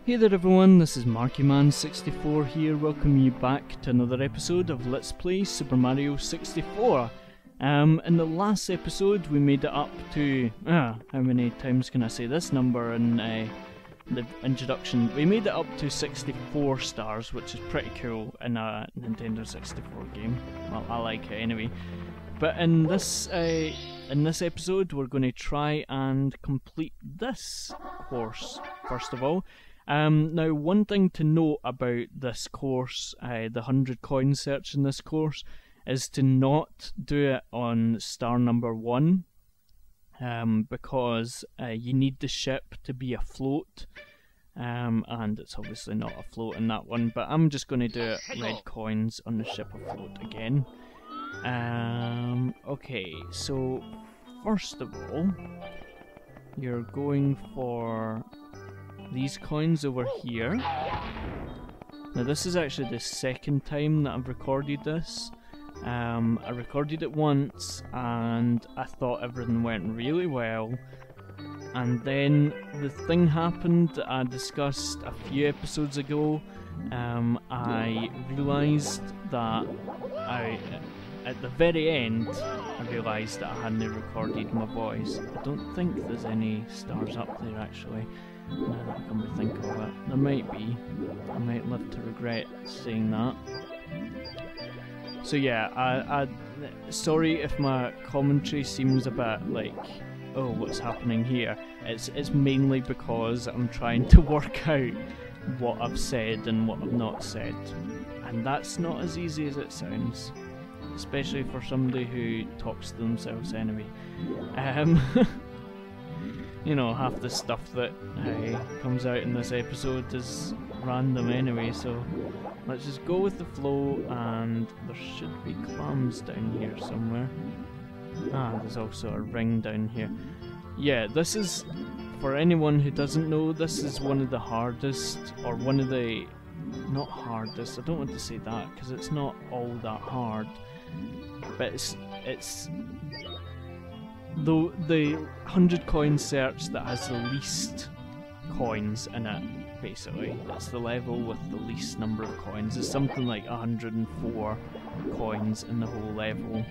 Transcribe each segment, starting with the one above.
Hey there everyone, this is MarkyMan64 here, welcoming you back to another episode of Let's Play Super Mario 64. In the last episode we made it up to, how many times can I say this number in the introduction? We made it up to 64 stars, which is pretty cool in a Nintendo 64 game. Well, I like it anyway. But in this episode we're going to try and complete this course, first of all. Now, one thing to note about this course, the 100 coin search in this course, is to not do it on star number 1, because you need the ship to be afloat, and it's obviously not afloat in that one, but I'm just going to do it red coins on the ship afloat again. Okay, so first of all, you're going for these coins over here. Now this is actually the second time that I've recorded this. I recorded it once and I thought everything went really well, and then the thing happened that I discussed a few episodes ago. I realised that at the very end I realised that I hadn't recorded my voice. I don't think there's any stars up there actually. Now that I come to think of it, there might be. I might live to regret saying that. So yeah, I sorry if my commentary seems a bit like, oh, what's happening here? It's mainly because I'm trying to work out what I've said and what I've not said, and that's not as easy as it sounds, especially for somebody who talks to themselves anyway. You know, half the stuff that comes out in this episode is random anyway, so let's just go with the flow, and there should be clams down here somewhere. Ah, there's also a ring down here. Yeah, this is, for anyone who doesn't know, this is one of the hardest, or one of the, not hardest, I don't want to say that, because it's not all that hard, but it's the 100 coin search that has the least coins in it, basically. It's the level with the least number of coins. It's something like 104 coins in the whole level.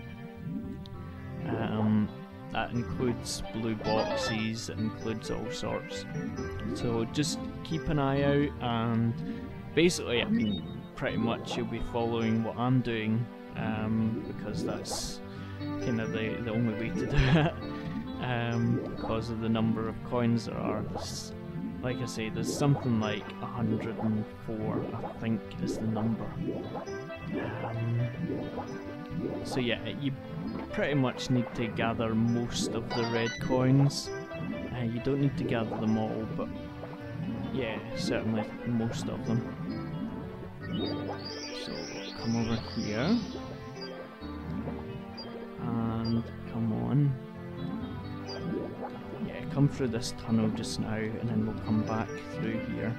That includes blue boxes, it includes all sorts. So just keep an eye out, and basically, I mean, pretty much you'll be following what I'm doing, because that's kind of the only way to do it, because of the number of coins there are. Like I say, there's something like 104, I think, is the number. So yeah, you pretty much need to gather most of the red coins. You don't need to gather them all, but yeah, certainly most of them. So come over here. And come on. Yeah, come through this tunnel just now, and then we'll come back through here.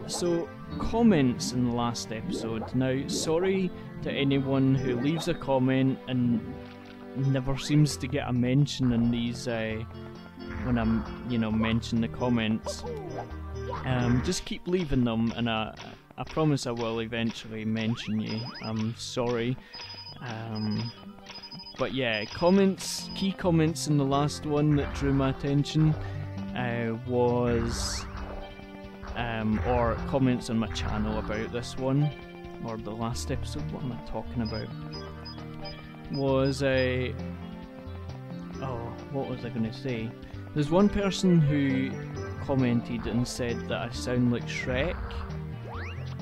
So, comments in the last episode. Now, sorry to anyone who leaves a comment and never seems to get a mention in these, when I'm, mention the comments. Just keep leaving them, and I promise I will eventually mention you. I'm sorry. But yeah, key comments in the last one that drew my attention was, or comments on my channel about this one, or the last episode, what am I talking about? Was what was I going to say? There's one person who commented and said that I sound like Shrek.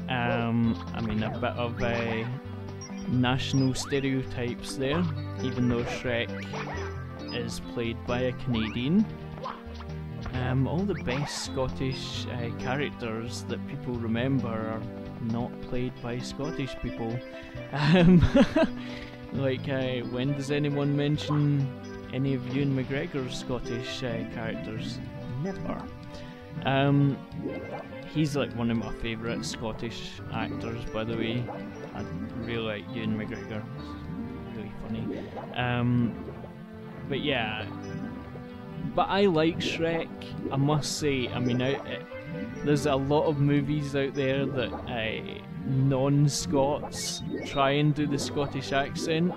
I mean, a bit of national stereotypes there, even though Shrek is played by a Canadian. All the best Scottish characters that people remember are not played by Scottish people. Like, when does anyone mention any of Ewan McGregor's Scottish characters? Never. He's like one of my favourite Scottish actors, by the way. I really like Ewan McGregor. He's really funny. But yeah, But I like Shrek, I must say. I mean, there's a lot of movies out there that non-Scots try and do the Scottish accent,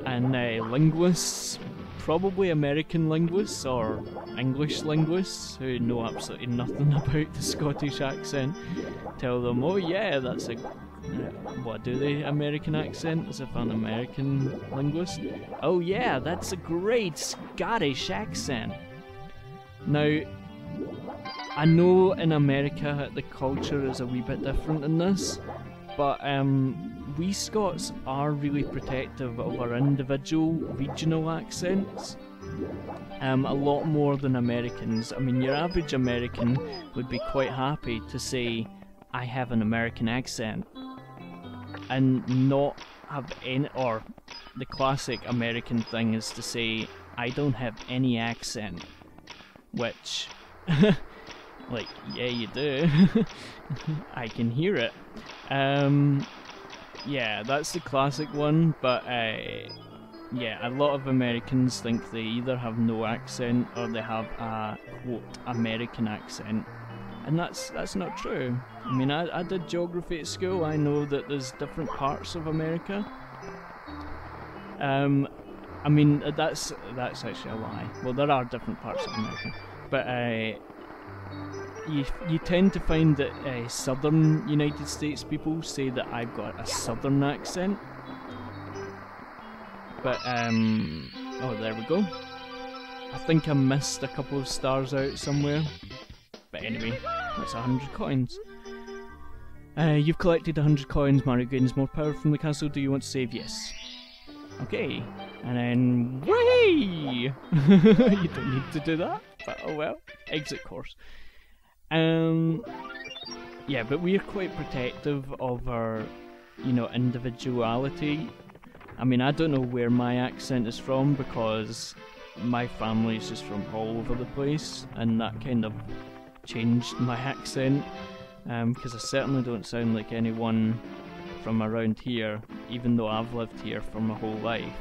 and linguists, probably American linguists or English linguists who know absolutely nothing about the Scottish accent, tell them, oh yeah, that's a what do they American accent as if I'm an American linguist? Oh yeah, that's a great Scottish accent. Now, I know in America the culture is a wee bit different in this, but we Scots are really protective of our individual regional accents. A lot more than Americans. I mean, your average American would be quite happy to say, I have an American accent, and not have any, or the classic American thing is to say, I don't have any accent, which, like, yeah you do, I can hear it. Yeah, that's the classic one, but yeah, a lot of Americans think they either have no accent or they have a, quote, American accent. And that's not true. I mean, I did geography at school. I know that there's different parts of America. I mean, that's actually a lie. Well, there are different parts of America, but you tend to find that southern United States people say that I've got a southern accent. But oh, there we go. I think I missed a couple of stars out somewhere. But anyway, that's 100 coins. You've collected 100 coins. Mario gains more power from the castle. Do you want to save? Yes. Okay. And then, whee! You don't need to do that, but oh well. Exit course. Yeah, but we're quite protective of our, you know, individuality. I mean, I don't know where my accent is from because my family is just from all over the place, and that kind of changed my accent, because I certainly don't sound like anyone from around here, even though I've lived here for my whole life.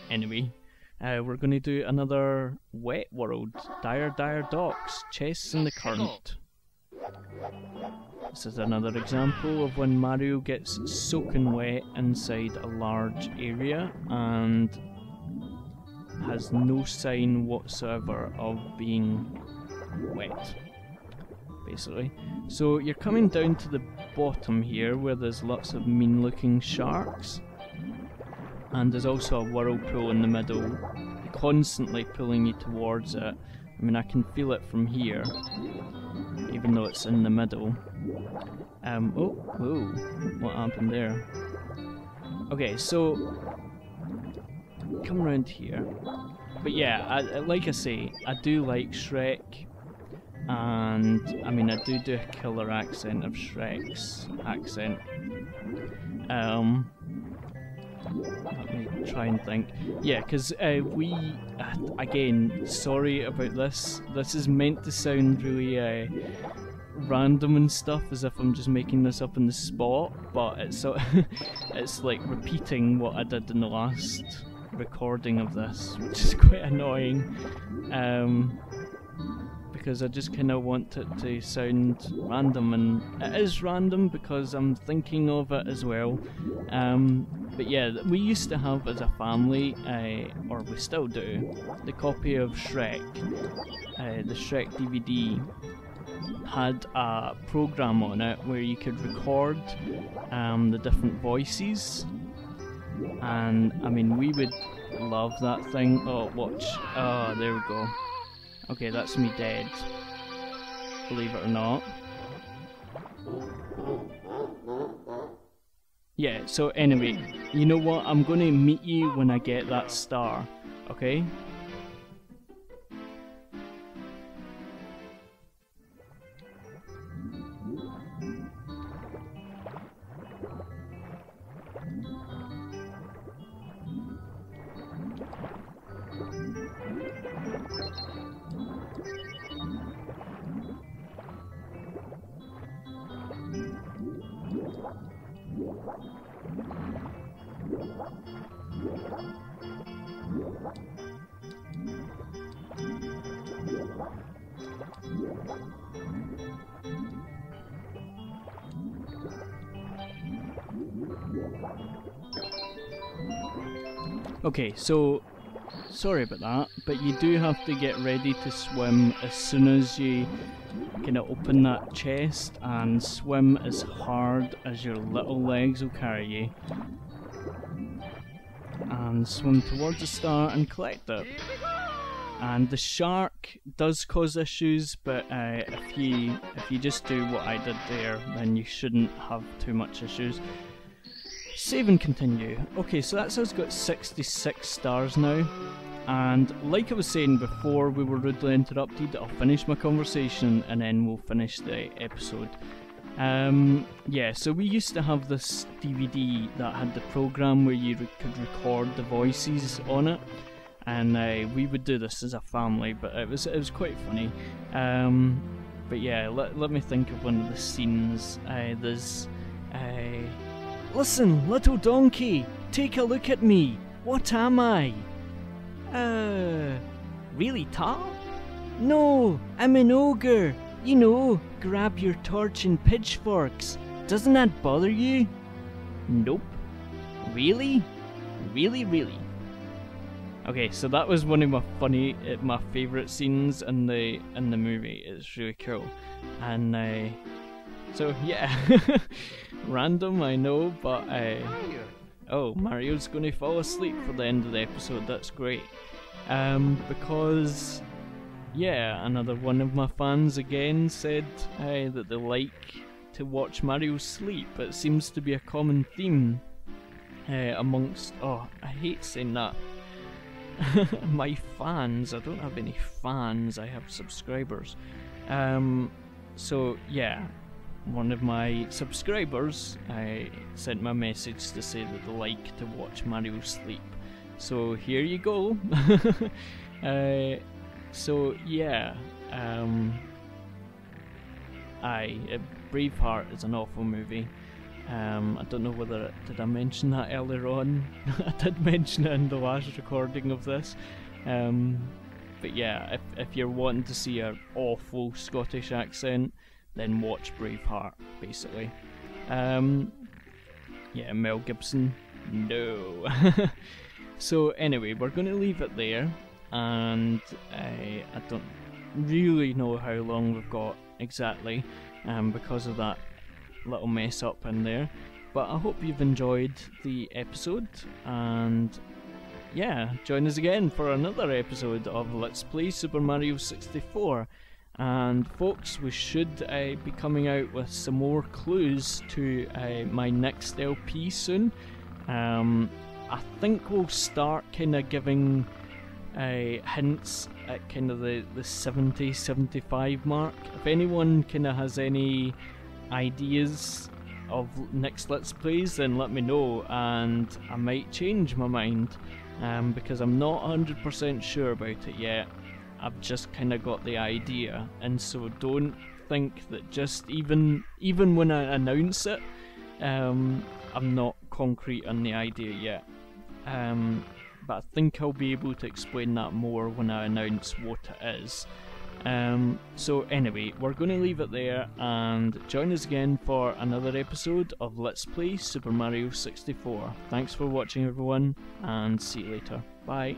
Anyway, we're going to do another wet world. Dire Docks, chests in the current. This is another example of when Mario gets soaking wet inside a large area and has no sign whatsoever of being wet, basically. So you're coming down to the bottom here where there's lots of mean looking sharks, and there's also a whirlpool in the middle constantly pulling you towards it. I mean, I can feel it from here even though it's in the middle. Oh, what happened there? Okay, so come around here. But yeah, like I say, I do like Shrek, and I mean, I do a killer accent of Shrek's accent. Let me try and think. Yeah, because we, again, sorry about this. This is meant to sound really random and stuff, as if I'm just making this up on the spot, but it's it's like repeating what I did in the last recording of this, which is quite annoying. Because I just kind of want it to sound random, and it is random because I'm thinking of it as well. But yeah, we used to have as a family, or we still do, the copy of Shrek. The Shrek DVD had a program on it where you could record the different voices, and I mean, we would love that thing. Oh, watch. Oh, there we go. Okay, that's me dead, believe it or not. Yeah, so anyway, you know what? I'm going to meet you when I get that star, okay? Okay, so sorry about that, but you do have to get ready to swim as soon as you kind of open that chest, and swim as hard as your little legs will carry you. And swim towards the star and collect it. And the shark does cause issues, but if you just do what I did there, then you shouldn't have too much issues. Save and continue. Okay, so that's us got 66 stars now. And like I was saying before we were rudely interrupted, I'll finish my conversation and then we'll finish the episode. Yeah, so we used to have this DVD that had the program where you could record the voices on it, and we would do this as a family, but it was quite funny. But yeah, let me think of one of the scenes. There's listen, little donkey, take a look at me. What am I? Really tall? No, I'm an ogre. You know, grab your torch and pitchforks. Doesn't that bother you? Nope. Really? Really? Okay, so that was one of my favourite scenes in the movie. It's really cool. And so yeah, random, I know, but oh, Mario's going to fall asleep for the end of the episode. That's great. Because yeah, another one of my fans again said that they like to watch Mario sleep. It seems to be a common theme amongst, oh, I hate saying that, my fans. I don't have any fans, I have subscribers. So yeah, one of my subscribers sent me a message to say that they like to watch Mario sleep. So here you go. So yeah, Braveheart is an awful movie. I don't know whether did I mention that earlier on. I did mention it in the last recording of this. But yeah, if you're wanting to see an awful Scottish accent, then watch Braveheart, basically. Yeah, Mel Gibson, no. So anyway, we're going to leave it there, and I don't really know how long we've got exactly, because of that little mess up in there. But I hope you've enjoyed the episode, and yeah, join us again for another episode of Let's Play Super Mario 64. And folks, we should be coming out with some more clues to my next LP soon. I think we'll start kind of giving hints at kind of the 70-75 mark. If anyone kind of has any ideas of next Let's Plays, then let me know, and I might change my mind, because I'm not 100% sure about it yet. I've just kind of got the idea, and so don't think that just even when I announce it, I'm not concrete on the idea yet. But I think I'll be able to explain that more when I announce what it is. So anyway, we're going to leave it there, and join us again for another episode of Let's Play Super Mario 64. Thanks for watching, everyone, and see you later. Bye.